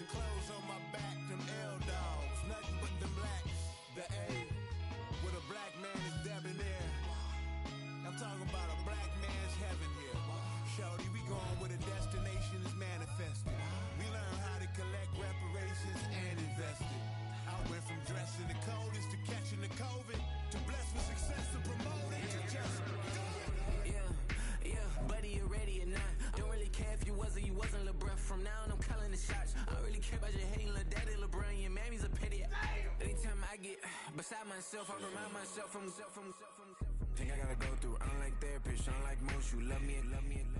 and clothes on my back, them L dogs, nothing but them blacks. The A, with a black man is debonair. I'm talking about a black man's heaven here. Shorty, we going where the destination is manifested. We learn how to collect reparations and invest it. I went from dressing the coldest to catching the COVID, to blessed with success to promote it, to just do it. Yeah, buddy, you ready or not? Don't really care if you was or you wasn't LeBron. From now on, I'm calling the shots. I don't really care about your hating little daddy LeBron. Your mammy's a pity. Anytime I get beside myself, I remind myself from Think I gotta go through. I don't like therapists, I don't like most. You love me,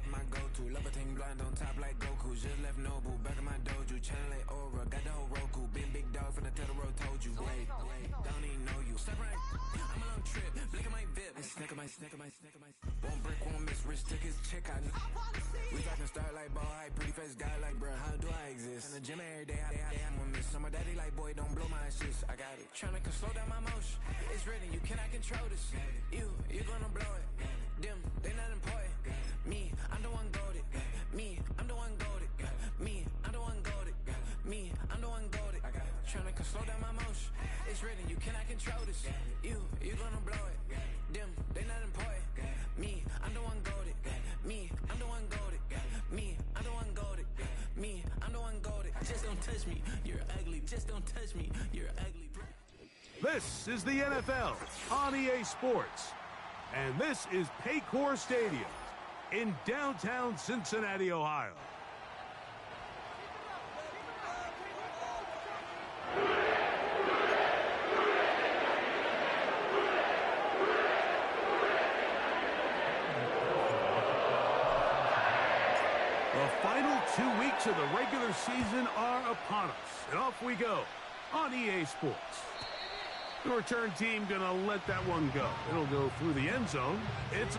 my go-to. Love a thing blind on top like Goku. Just left Noble, back in my dojo. Channel like Aura, got the whole Roku. Been big dog from the Tether Road, told you. Wait, don't even know you. Step right, I'm a long trip. Blick at my VIP. Snicker my. Won't break, won't miss. Rich tickets, check out. We talking start like ball hype. Pretty face guy like, bruh, how do I exist? In the gym every day, I'm a miss. So my daddy like, boy, don't blow my assist. I got it. Tryna slow down my motion. It's written, you cannot control this. You gonna blow it. Them, they not important. Me, I'm the one goated. Me, I'm the one goated. Me, I'm the one goated. Me, I'm the one goated. Tryna slow down my motion. It's written, you cannot control this. You gonna blow it. Them, they not important. Me, I'm the one goated. Me, I'm the one goated. Me, I'm the one goated. Me, I'm the one goated. Just don't touch me. You're ugly. Just don't touch me. You're ugly. This is the NFL on EA Sports. And this is Paycor Stadium in downtown Cincinnati, Ohio. The final 2 weeks of the regular season are upon us, and off we go on EA Sports. The return team gonna let that one go. It'll go through the end zone. It's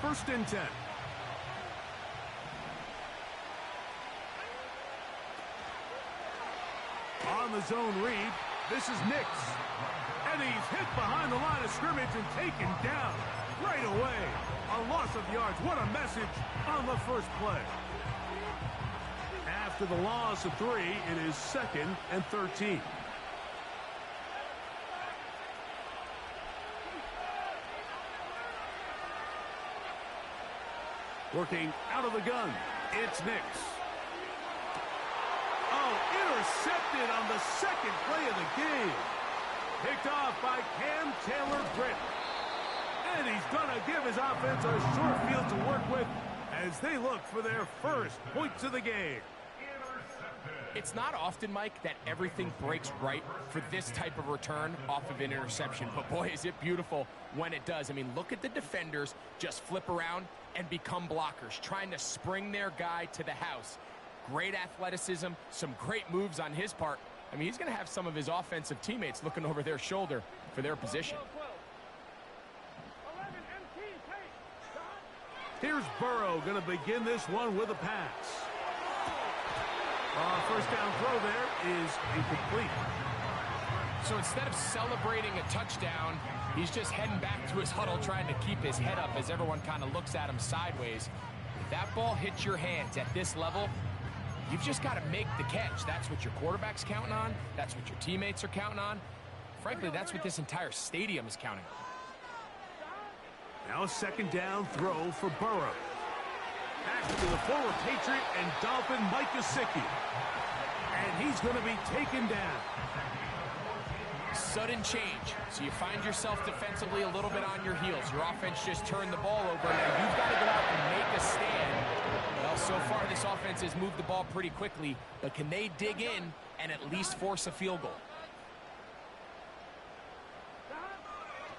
first and 10. On the zone read, this is Nix. And he's hit behind the line of scrimmage and taken down right away. A loss of yards. What a message on the first play. After the loss of 3, it is 2nd and 13. Working out of the gun, it's Nix. Oh, intercepted on the second play of the game. Picked off by Cam Taylor-Britt. And he's going to give his offense a short field to work with as they look for their first points of the game. It's not often, Mike, that everything breaks right for this type of return off of an interception. But, boy, is it beautiful when it does. I mean, look at the defenders just flip around and become blockers, trying to spring their guy to the house. Great athleticism, some great moves on his part. I mean, he's going to have some of his offensive teammates looking over their shoulder for their position. Here's Burrow going to begin this one with a pass. First down throw there is incomplete. So instead of celebrating a touchdown, he's just heading back to his huddle trying to keep his head up as everyone kind of looks at him sideways. If that ball hits your hands at this level, you've just got to make the catch. That's what your quarterback's counting on. That's what your teammates are counting on. Frankly, that's what this entire stadium is counting on. Now a second down throw for Burrow. Back to the former Patriot and Dolphin Mike Gesicki. And he's going to be taken down. Sudden change. So you find yourself defensively a little bit on your heels. Your offense just turned the ball over. Now you've got to go out and make a stand. Well, so far this offense has moved the ball pretty quickly. But can they dig in and at least force a field goal?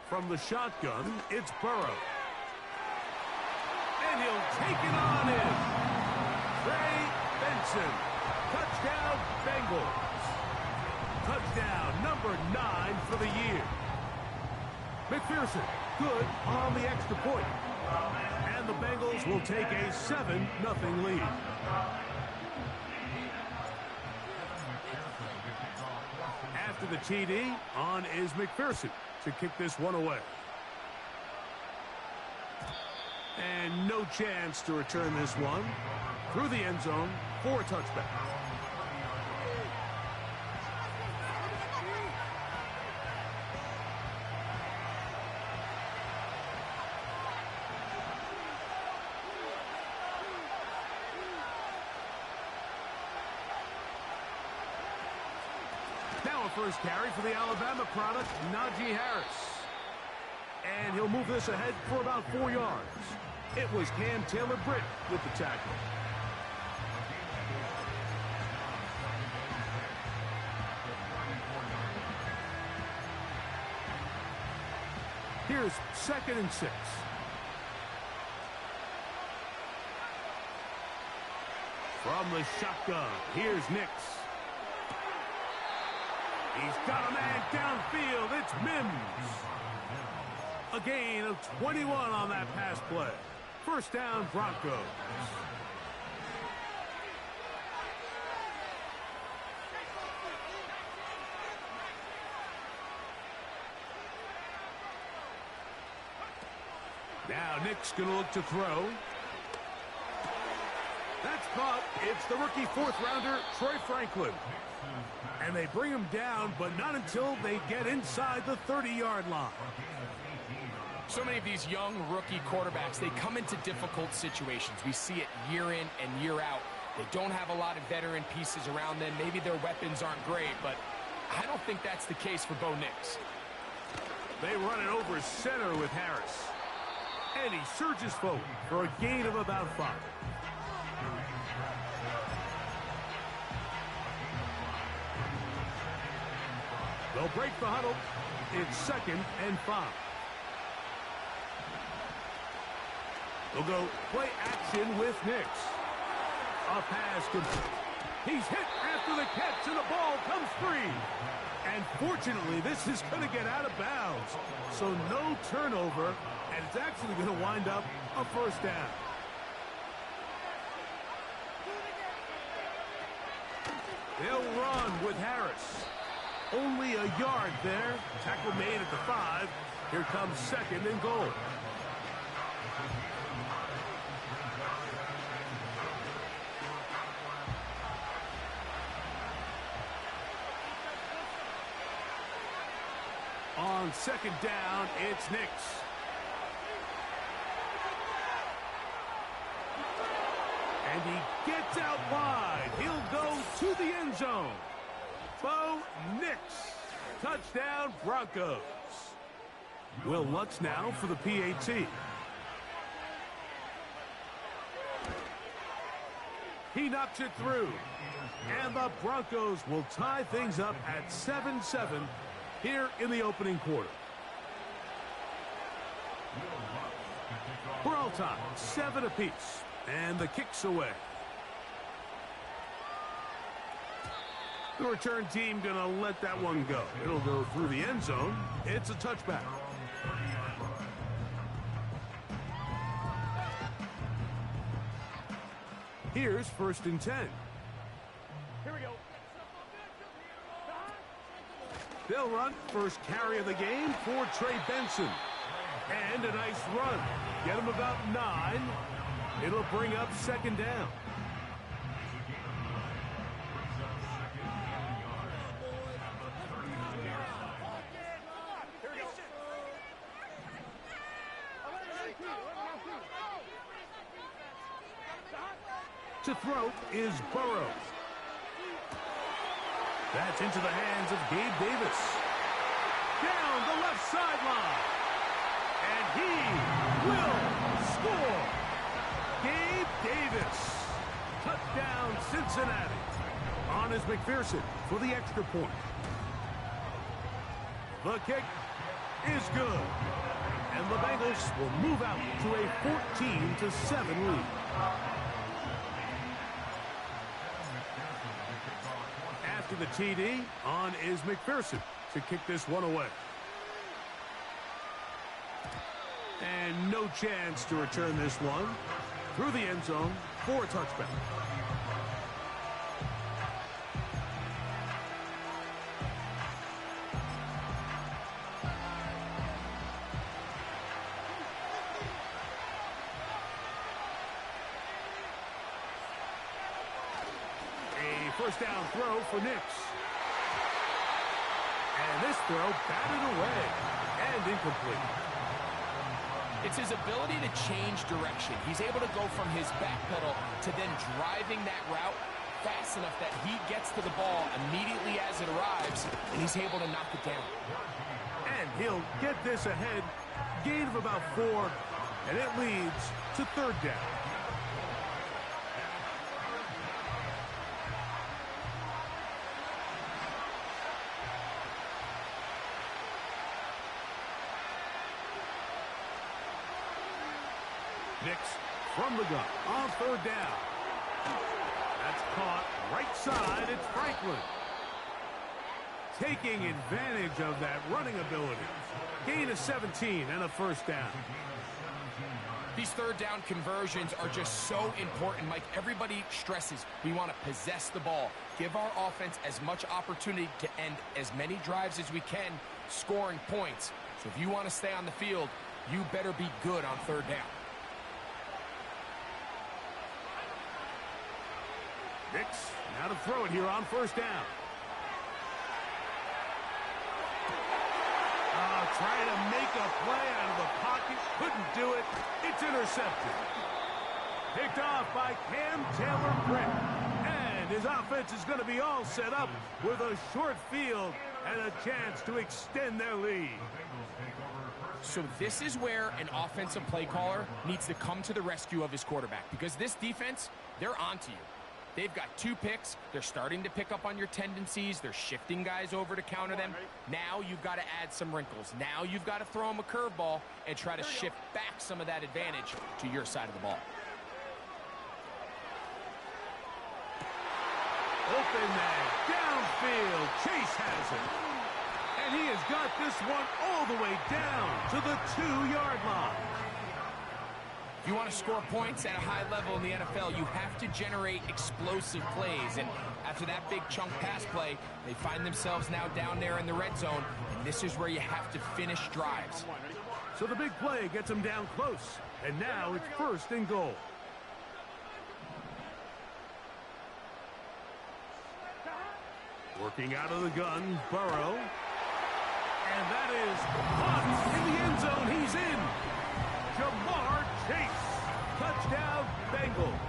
From the shotgun, it's Burrow. And he'll take it on in. Trey Benson. Touchdown, Bengals. Touchdown number 9 for the year. McPherson, good on the extra point. And the Bengals will take a 7-0 lead. After the TD, on is McPherson to kick this one away. And no chance to return this one through the end zone for a touchback. Now a first carry for the Alabama product, Najee Harris. And he'll move this ahead for about 4 yards. It was Cam Taylor-Britt with the tackle. Here's 2nd and 6. From the shotgun, here's Nix. He's got a man downfield. It's Mims. A gain of 21 on that pass play. First down, Broncos. Now Nick's going to look to throw. That's caught. It's the rookie 4th-rounder, Troy Franklin. And they bring him down, but not until they get inside the 30-yard line. So many of these young rookie quarterbacks, they come into difficult situations. We see it year in and year out. They don't have a lot of veteran pieces around them. Maybe their weapons aren't great, but I don't think that's the case for Bo Nix. They run it over center with Harris. And he surges forward for a gain of about 5. They'll break the huddle. It's 2nd and 5. They'll go play action with Nix. A pass complete. He's hit after the catch, and the ball comes free. And fortunately, this is going to get out of bounds. So no turnover, and it's actually going to wind up a first down. They'll run with Harris. Only a yard there. Tackle made at the 5. Here comes 2nd and goal. On 2nd down, it's Nix. And he gets out wide. He'll go to the end zone. Bo Nix. Touchdown, Broncos. Will Lutz now for the PAT. He knocks it through. And the Broncos will tie things up at 7-7 here in the opening quarter. We're all tied, 7 apiece. And the kick's away. The return team going to let that one go. It'll go through the end zone. It's a touchback. Here's 1st and 10. Here we go. They'll run first carry of the game for Trey Benson. And a nice run. Get him about 9. It'll bring up 2nd down. To throw is Burrow. That's into the hands of Gabe Davis. Down the left sideline. And he will score. Gabe Davis. Touchdown, Cincinnati. On is McPherson for the extra point. The kick is good. And the Bengals will move out to a 14-7 lead. After the TD, on is McPherson to kick this one away. And no chance to return this one through the end zone for a touchback. A first down throw for Nix. And this throw batted away and incomplete. It's his ability to change direction. He's able to go from his back pedal to then driving that route fast enough that he gets to the ball immediately as it arrives, and he's able to knock it down. And he'll get this ahead, gain of about 4, and it leads to third down. Nix from the gun on third down. That's caught right side. It's Franklin. Taking advantage of that running ability. Gain of 17 and a first down. These third down conversions are just so important, Mike. Everybody stresses we want to possess the ball, give our offense as much opportunity to end as many drives as we can, scoring points. So if you want to stay on the field, you better be good on third down. Nix now to throw it here on first down. Trying to make a play out of the pocket. Couldn't do it. It's intercepted. Picked off by Cam Taylor-Britt. And his offense is going to be all set up with a short field and a chance to extend their lead. So this is where an offensive play caller needs to come to the rescue of his quarterback, because this defense, they're onto you. They've got 2 picks. They're starting to pick up on your tendencies. They're shifting guys over to counter them. Now you've got to add some wrinkles. Now you've got to throw them a curveball and try to shift back some of that advantage to your side of the ball. Open man, downfield. Chase has it. And he has got this one all the way down to the 2-yard line. If you want to score points at a high level in the NFL, you have to generate explosive plays. And after that big chunk pass play, they find themselves now down there in the red zone. And this is where you have to finish drives. So the big play gets them down close. And now it's first and goal. Working out of the gun, Burrow. And that is caught in the end zone. He's in. Jamar Chase. Touchdown, Bengals.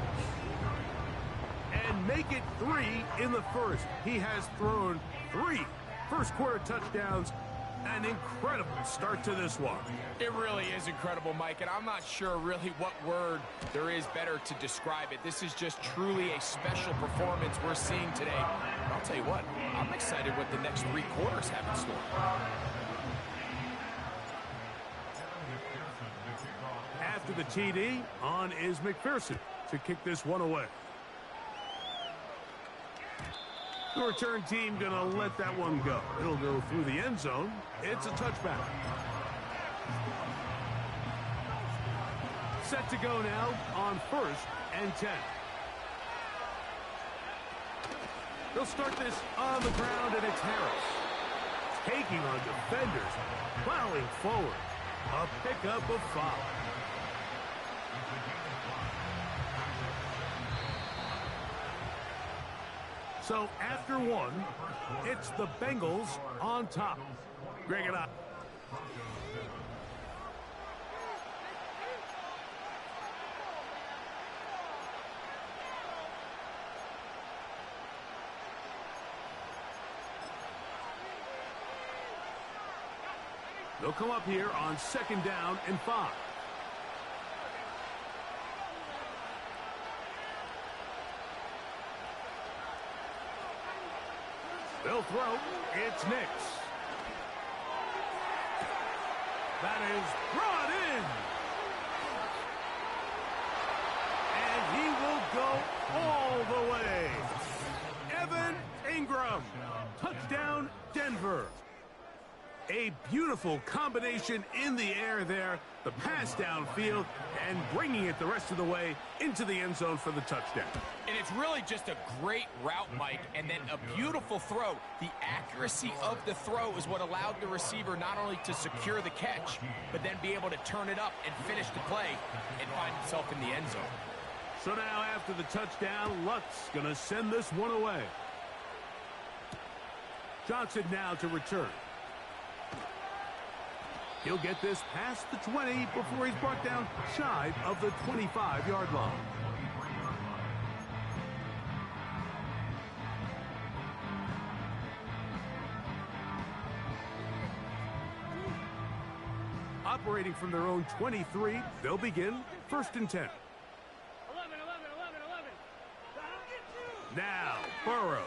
And make it 3 in the first. He has thrown 3 first-quarter touchdowns. An incredible start to this one. It really is incredible, Mike, and I'm not sure really what word there is better to describe it. This is just truly a special performance we're seeing today. And I'll tell you what, I'm excited what the next 3 quarters have in store. After the TD, on is McPherson to kick this one away. The return team going to let that one go. It'll go through the end zone. It's a touchback. Set to go now on 1st and 10. They'll start this on the ground, and it's Harris. Taking on defenders, plowing forward. A pickup of 5. So after 1, it's the Bengals on top. Greg and I. They'll come up here on 2nd down and 5. They'll throw. It's Nix. That is brought in. And he will go all the way. Evan Ingram. Touchdown, Denver. A beautiful combination in the air there. The pass downfield and bringing it the rest of the way into the end zone for the touchdown. And it's really just a great route, Mike, and then a beautiful throw. The accuracy of the throw is what allowed the receiver not only to secure the catch, but then be able to turn it up and finish the play and find himself in the end zone. So now after the touchdown, Luck's going to send this one away. Johnson now to return. He'll get this past the 20 before he's brought down shy of the 25-yard line. Operating from their own 23, they'll begin 1st and 10. 11. Now, Burrow.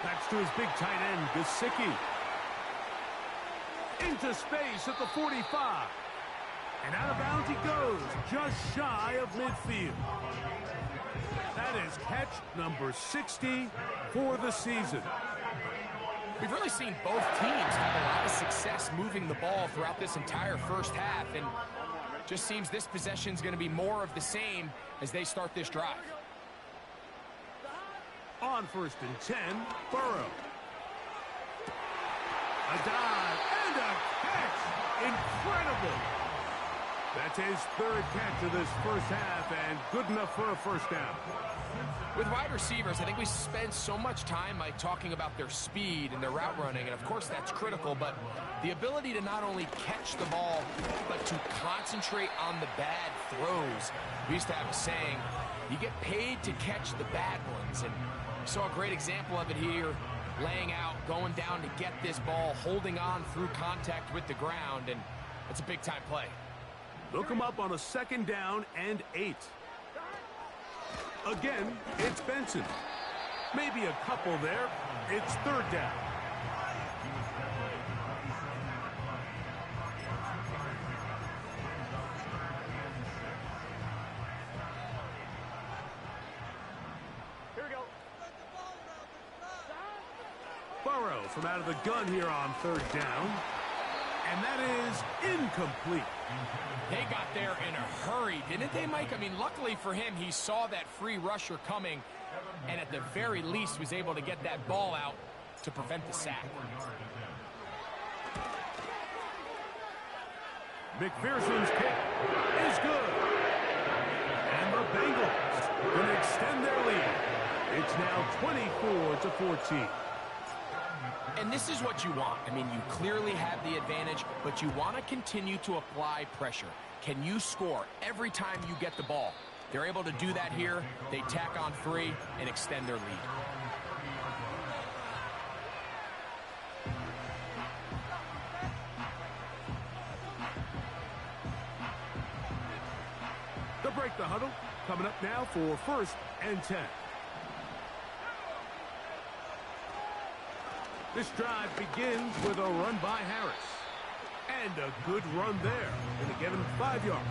That's to his big tight end, Gesicki. Into space at the 45. And out of bounds he goes, just shy of midfield. That is catch number 60 for the season. We've really seen both teams have a lot of success moving the ball throughout this entire first half, and just seems this possession is going to be more of the same as they start this drive. On 1st and 10, Burrow. A dive and a catch. Incredible. That's his 3rd catch of this first half and good enough for a first down. With wide receivers, I think we spend so much time talking about their speed and their route running, and of course that's critical, but the ability to not only catch the ball, but to concentrate on the bad throws. We used to have a saying, you get paid to catch the bad ones, and we saw a great example of it here, laying out, going down to get this ball, holding on through contact with the ground, and it's a big-time play. Look him up on a 2nd down and 8. Again, it's Benson. Maybe a couple there. It's 3rd down. Here we go. Burrow from out of the gun here on 3rd down. And that is incomplete. They got there in a hurry, didn't they, Mike? I mean, luckily for him, he saw that free rusher coming, and at the very least was able to get that ball out to prevent the sack. McPherson's kick is good. And the Bengals going to extend their lead. It's now 24-14. And this is what you want. I mean, you clearly have the advantage, but you want to continue to apply pressure. Can you score every time you get the ball? They're able to do that here. They tack on 3 and extend their lead. They'll break the huddle. Coming up now for 1st and 10. This drive begins with a run by Harris. And a good run there. Going to get him 5 yards.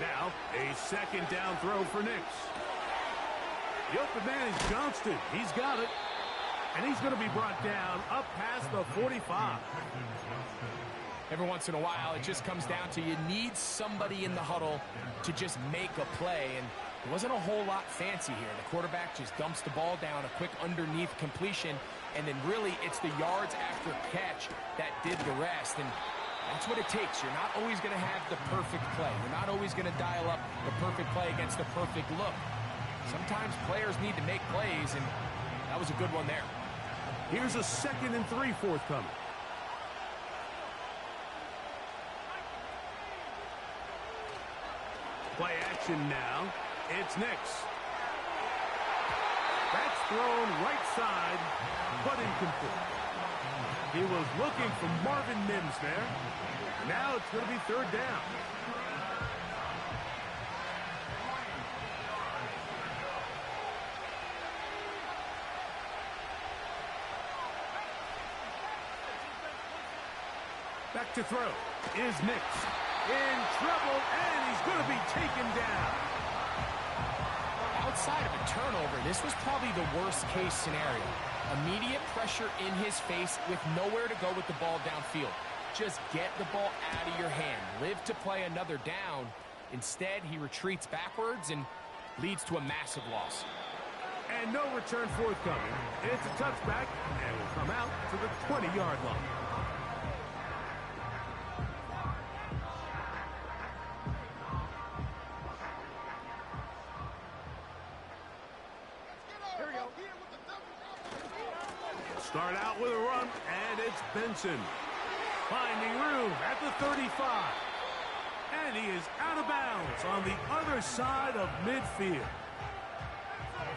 Now, a 2nd down throw for Nix. The open man is Johnston. He's got it. And he's going to be brought down up past the 45. Every once in a while, it just comes down to you need somebody in the huddle to just make a play, and it wasn't a whole lot fancy here. The quarterback just dumps the ball down, a quick underneath completion, and then really it's the yards after catch that did the rest, and that's what it takes. You're not always going to have the perfect play. You're not always going to dial up the perfect play against the perfect look. Sometimes players need to make plays, and that was a good one there. Here's a 2nd and 3 forthcoming. Play action now. It's Nix. That's thrown right side, but incomplete. He was looking for Marvin Mims there. Now it's going to be 3rd down. Back to throw is Nix. in trouble, and he's going to be taken down. Outside of a turnover, this was probably the worst-case scenario. Immediate pressure in his face with nowhere to go with the ball downfield. Just get the ball out of your hand. Live to play another down. Instead, he retreats backwards and leads to a massive loss. And no return forthcoming. It's a touchback, and will come out to the 20-yard line. Here we go. Start out with a run, and it's Benson. Finding room at the 35. And he is out of bounds on the other side of midfield.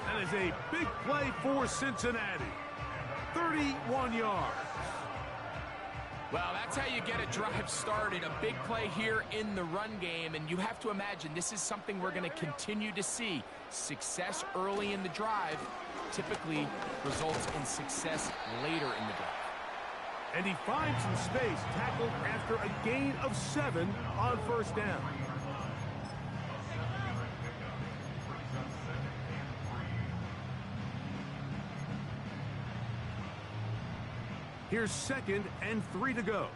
That is a big play for Cincinnati. 31 yards. Well, that's how you get a drive started. A big play here in the run game, and you have to imagine this is something we're going to continue to see. Success early in the drive typically results in success later in the drive. And he finds some space, tackled after a gain of 7 on first down. Here's 2nd and 3 to go.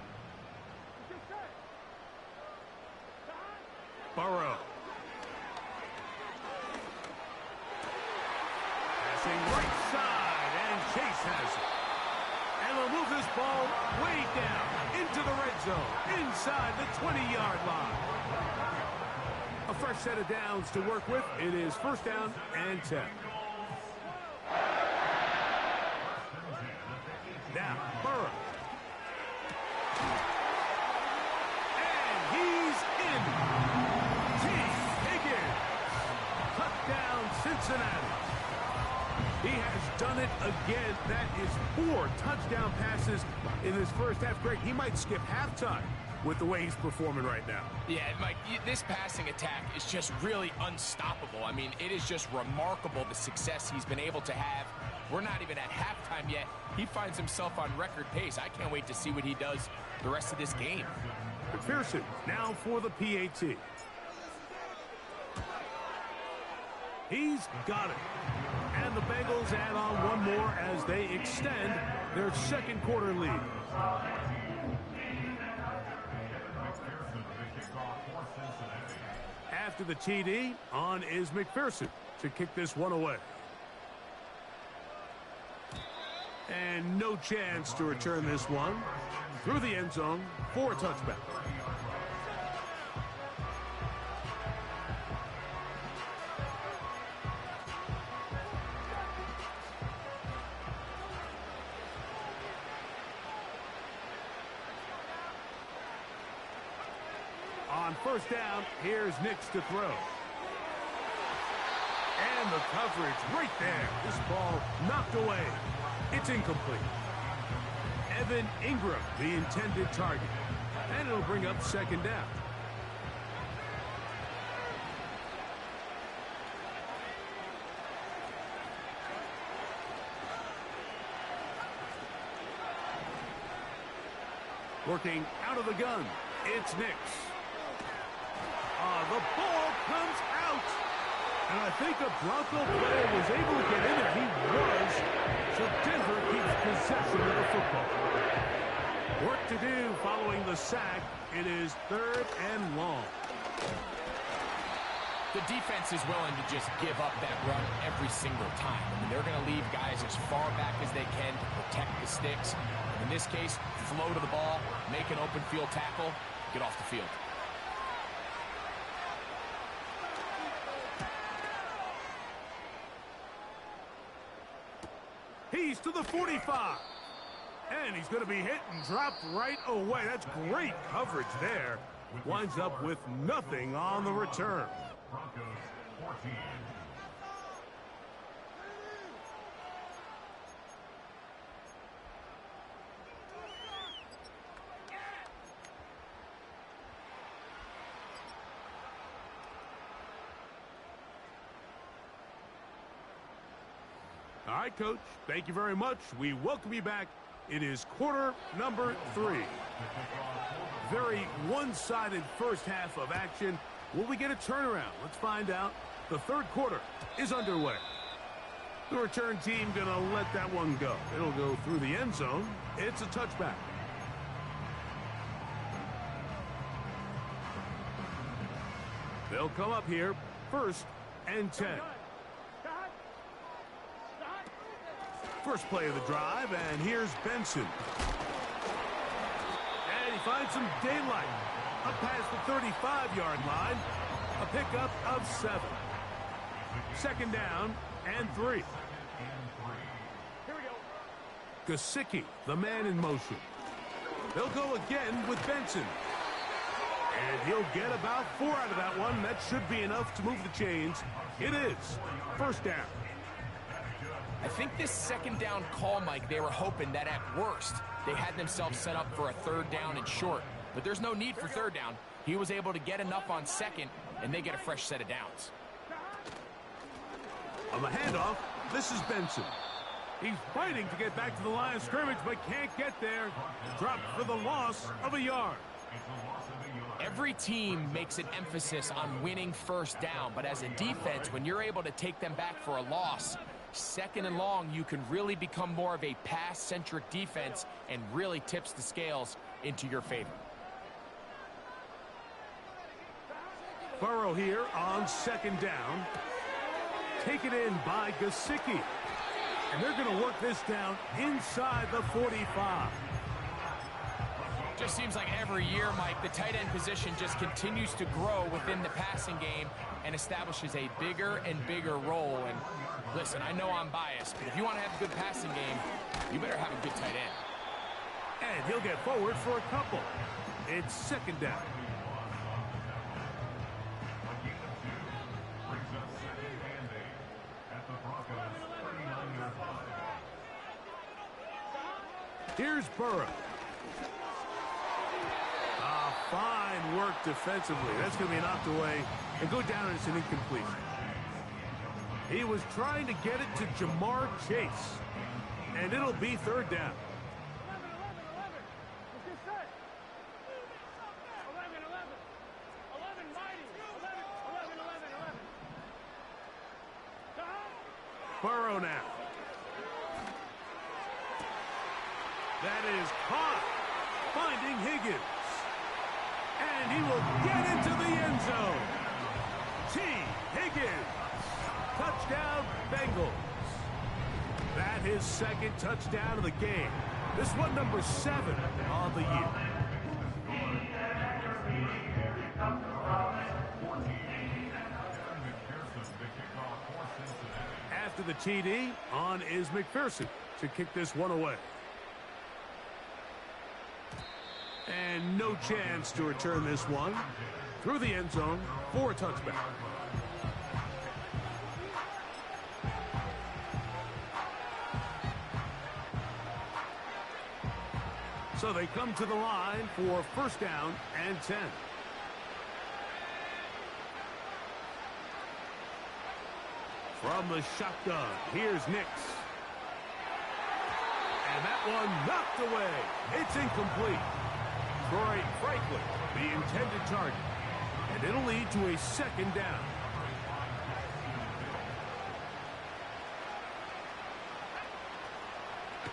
Burrow. Passing right side, and Chase has it. And they'll move this ball way down into the red zone, inside the 20-yard line. A fresh set of downs to work with. It is 1st down and 10. Now, Burrow. And he's in. T. Higgins. Touchdown, Cincinnati. He has done it again. That is 4 touchdown passes in this first half. Greg, he might skip halftime with the way he's performing right now. Yeah, Mike, this passing attack is just really unstoppable. I mean, it is just remarkable the success he's been able to have. We're not even at halftime yet. He finds himself on record pace. I can't wait to see what he does the rest of this game. McPherson now for the PAT. He's got it. And the Bengals add on one more as they extend their second quarter lead. After the TD, on is McPherson to kick this one away. And no chance to return this one through the end zone for a touchback. On first down, here's Nix to throw. And the coverage right there. This ball knocked away. It's incomplete. Evan Ingram, the intended target. And it'll bring up 2nd down. Working out of the gun, it's Nix. The ball comes out. And I think a Bronco player was able to get in there. He was. So Denver keeps possession of the football. Work to do following the sack. It is 3rd and long. The defense is willing to just give up that run every single time. I mean, they're going to leave guys as far back as they can to protect the sticks. In this case, flow to the ball, make an open field tackle, get off the field. He's to the 45. And he's going to be hit and dropped right away. That's great coverage there. Winds up with nothing on the return. Broncos 14. All right, Coach. Thank you very much. We welcome you back It is quarter number 3. Very one-sided first half of action. Will we get a turnaround? Let's find out. The third quarter is underway. The return team going to let that one go. It'll go through the end zone. It's a touchback. They'll come up here, 1st and 10. First play of the drive, and here's Benson. And he finds some daylight. Up past the 35-yard line. A pickup of 7. 2nd down and 3. Here we go. Gesicki, the man in motion. They'll go again with Benson. And he'll get about 4 out of that one. That should be enough to move the chains. It is 1st down. I think this 2nd down call, Mike, they were hoping that at worst they had themselves set up for a 3rd down and short. But there's no need for 3rd down. He was able to get enough on 2nd, and they get a fresh set of downs. On the handoff, this is Benson. He's fighting to get back to the line of scrimmage, but can't get there. Dropped for the loss of a yard. Every team makes an emphasis on winning 1st down, but as a defense, when you're able to take them back for a loss, 2nd and long, you can really become more of a pass-centric defense and really tips the scales into your favor. Burrow here on 2nd down. Taken in by Gesicki. And they're going to work this down inside the 45. Just seems like every year, Mike, the tight end position just continues to grow within the passing game and establishes a bigger and bigger role. And listen, I know I'm biased, but if you want to have a good passing game, you better have a good tight end. And he'll get forward for a couple. It's 2nd down. Here's Burrow. Fine work defensively. That's going to be knocked away and go down as an incompletion. He was trying to get it to Jamar Chase. And it'll be 3rd down. 11. Burrow now. That is caught. Finding Higgins. And he will get into the end zone. T. Higgins. Touchdown, Bengals. That is 2nd touchdown of the game. This one number 7 on the year. After the TD, on is McPherson to kick this one away. And no chance to return this one. Through the end zone for a touchback. So they come to the line for 1st down and 10. From the shotgun, here's Nix. And that one knocked away. It's incomplete. Troy Franklin, the intended target. And it'll lead to a 2nd down.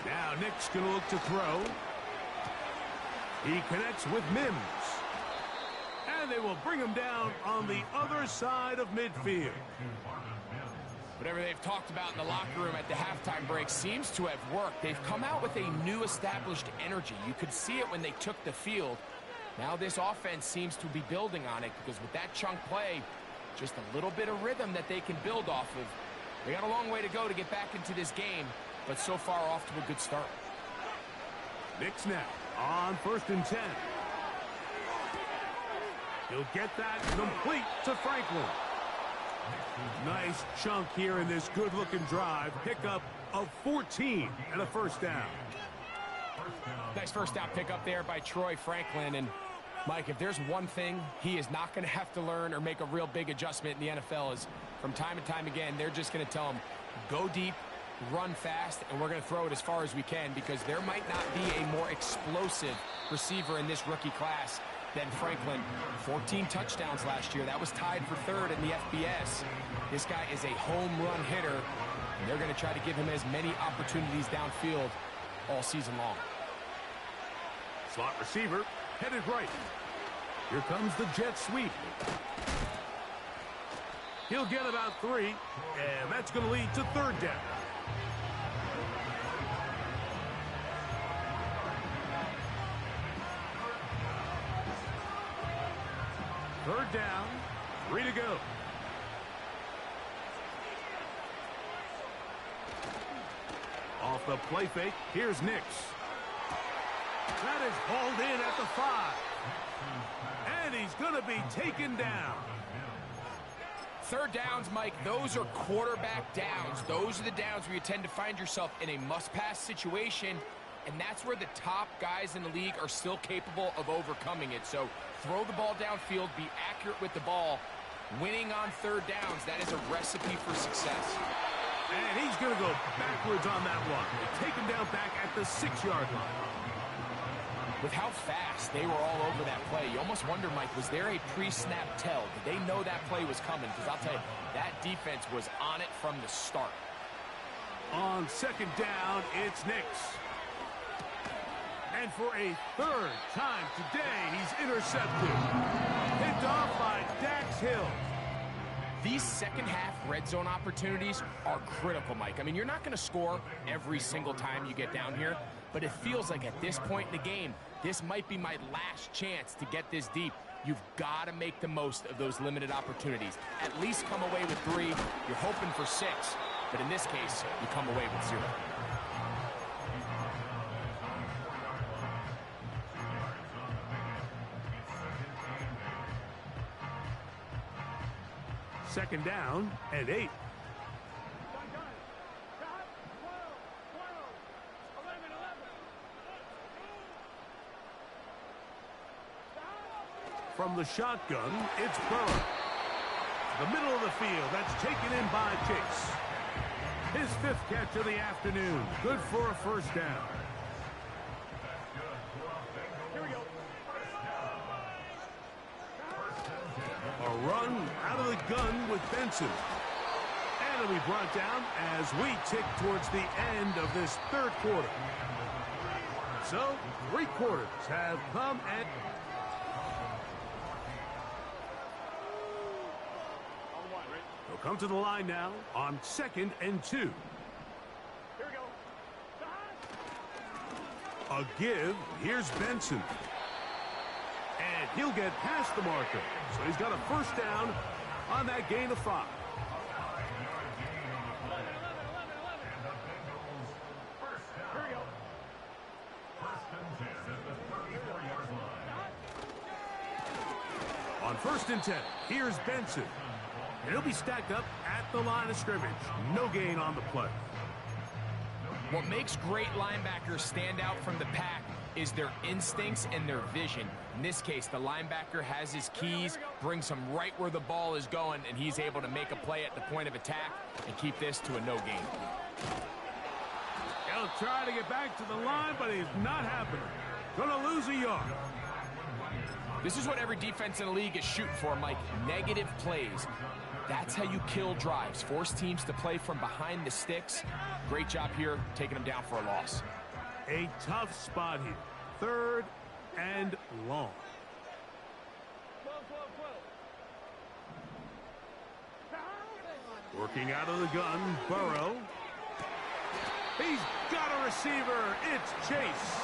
Now Nick's going to look to throw. He connects with Mims. And they will bring him down on the other side of midfield. Whatever they've talked about in the locker room at the halftime break seems to have worked. They've come out with a new established energy. You could see it when they took the field. Now this offense seems to be building on it because with that chunk play, just a little bit of rhythm that they can build off of. They got a long way to go to get back into this game, but so far off to a good start. Nix now on 1st and 10. He'll get that complete to Franklin. Nice chunk here in this good-looking drive. Pickup of 14 and a 1st down. Nice 1st down pickup there by Troy Franklin. And, Mike, if there's one thing he is not going to have to learn or make a real big adjustment in the NFL is from time and time again, they're just going to tell him, go deep, run fast, and we're going to throw it as far as we can because there might not be a more explosive receiver in this rookie class than Franklin. 14 touchdowns last year. That was tied for third in the FBS. This guy is a home run hitter, and they're going to try to give him as many opportunities downfield all season long. Slot receiver, headed right. Here comes the jet sweep. He'll get about 3, and that's going to lead to third down. Third down, 3 to go. Off the play fake, here's Nix. That is hauled in at the 5. And he's going to be taken down. Third downs, Mike, those are quarterback downs. Those are the downs where you tend to find yourself in a must-pass situation, and that's where the top guys in the league are still capable of overcoming it. So throw the ball downfield, be accurate with the ball. Winning on third downs, that is a recipe for success. And he's going to go backwards on that one. They take him down back at the 6-yard line. With how fast they were all over that play, you almost wonder, Mike, was there a pre-snap tell? Did they know that play was coming? Because I'll tell you, that defense was on it from the start. On second down, it's Nix. And for a third time today, he's intercepted. Picked off by Dax Hill. These second-half red zone opportunities are critical, Mike. I mean, you're not going to score every single time you get down here, but it feels like at this point in the game, this might be my last chance to get this deep. You've got to make the most of those limited opportunities. At least come away with 3. You're hoping for 6, but in this case, you come away with 0. Second down and 8. From the shotgun, it's Burrow. The middle of the field, that's taken in by Chase. His 5th catch of the afternoon. Good for a first down. Here we go. A run out of the gun with Benson. And it'll be brought down as we tick towards the end of this third quarter. So, 3 quarters have come and... They'll come to the line now on 2nd and 2. Here we go. A give. Here's Benson. And he'll get past the marker. So he's got a first down on that gain of 5. Here we go. On 1st and 10, here's Benson. And he'll be stacked up at the line of scrimmage. No gain on the play. What makes great linebackers stand out from the pack is their instincts and their vision. In this case, the linebacker has his keys, brings him right where the ball is going, and he's able to make a play at the point of attack and keep this to a no gain. He'll try to get back to the line, but he's not happening. Gonna lose a yard. This is what every defense in the league is shooting for, Mike. Negative plays. That's how you kill drives. Force teams to play from behind the sticks. Great job here, taking them down for a loss. A tough spot here. 3rd and long. 12, 12, 12. Working out of the gun, Burrow. He's got a receiver. It's Chase.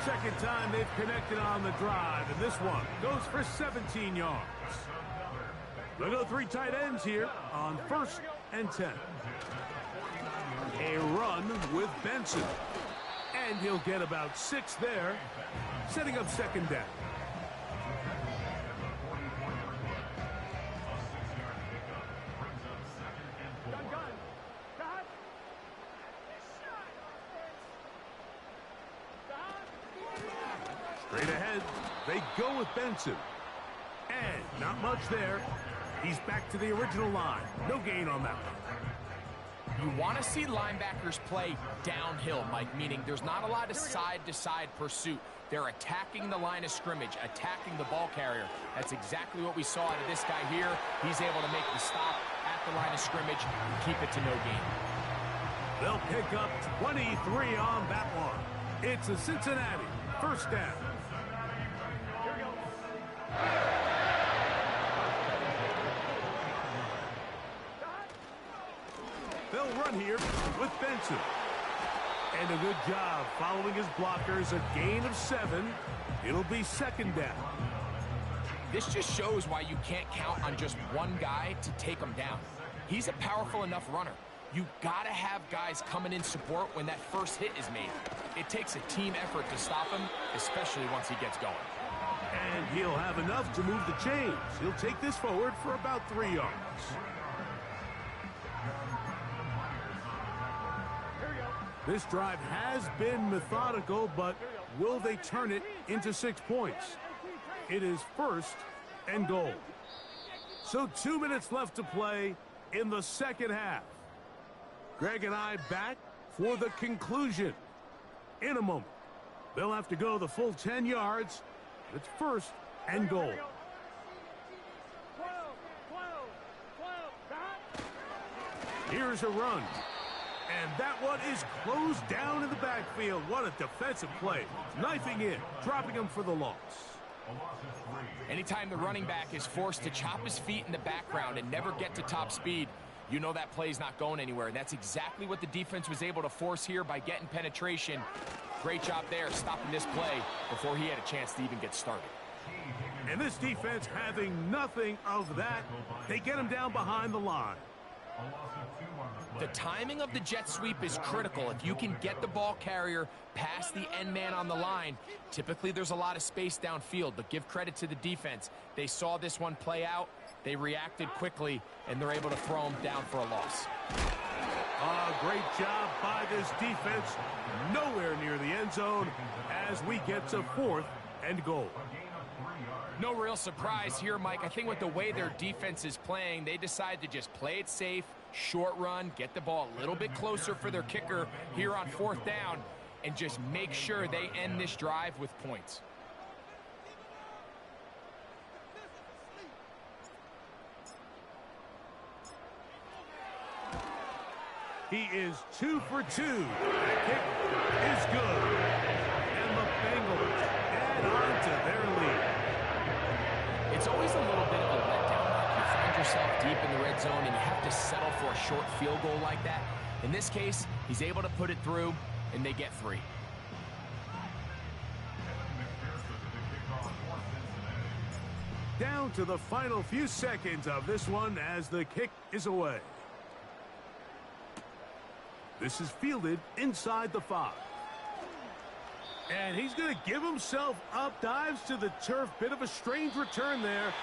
Second time they've connected on the drive, and this one goes for 17 yards. They'll go 3 tight ends here on 1st and 10. A run with Benson. And he'll get about 6 there, setting up 2nd down. Straight ahead, they go with Benson. And not much there. He's back to the original line. No gain on that one. You want to see linebackers play downhill, Mike, meaning there's not a lot of side-to-side pursuit. They're attacking the line of scrimmage, attacking the ball carrier. That's exactly what we saw out of this guy here. He's able to make the stop at the line of scrimmage and keep it to no gain. They'll pick up 23 on that one. It's a Cincinnati first down. They'll run here with Benson. And a good job following his blockers, a gain of 7. It'll be second down. This just shows why you can't count on just one guy to take him down. He's a powerful enough runner. You gotta have guys coming in support when that first hit is made. It takes a team effort to stop him, especially once he gets going. And he'll have enough to move the chains. He'll take this forward for about 3 yards. This drive has been methodical, but will they turn it into 6 points? It is first and goal. So 2 minutes left to play in the second half. Greg and I back for the conclusion in a moment. They'll have to go the full 10 yards. It's first and goal. 12. Here's a run. And that one is closed down in the backfield. What a defensive play. Knifing in, dropping him for the loss. Anytime the running back is forced to chop his feet in the background and never get to top speed, you know that play's not going anywhere. And that's exactly what the defense was able to force here by getting penetration. Great job there stopping this play before he had a chance to even get started. And this defense having nothing of that, they get him down behind the line. The timing of the jet sweep is critical. If you can get the ball carrier past the end man on the line, typically there's a lot of space downfield, but give credit to the defense. They saw this one play out, they reacted quickly, and they're able to throw him down for a loss. Great job by this defense. Nowhere near the end zone as we get to fourth and goal. No real surprise here, Mike. I think with the way their defense is playing, they decide to just play it safe, short run, get the ball a little bit closer for their kicker here on fourth down, and just make sure they end this drive with points. He is 2 for 2. The kick is good. And the Bengals add on to their lead. It's always a little bit of a letdown. You find yourself deep in the red zone and you have to settle for a short field goal like that. In this case, he's able to put it through, and they get 3. Down to the final few seconds of this one as the kick is away. This is fielded inside the 5. And he's going to give himself up, dives to the turf. Bit of a strange return there.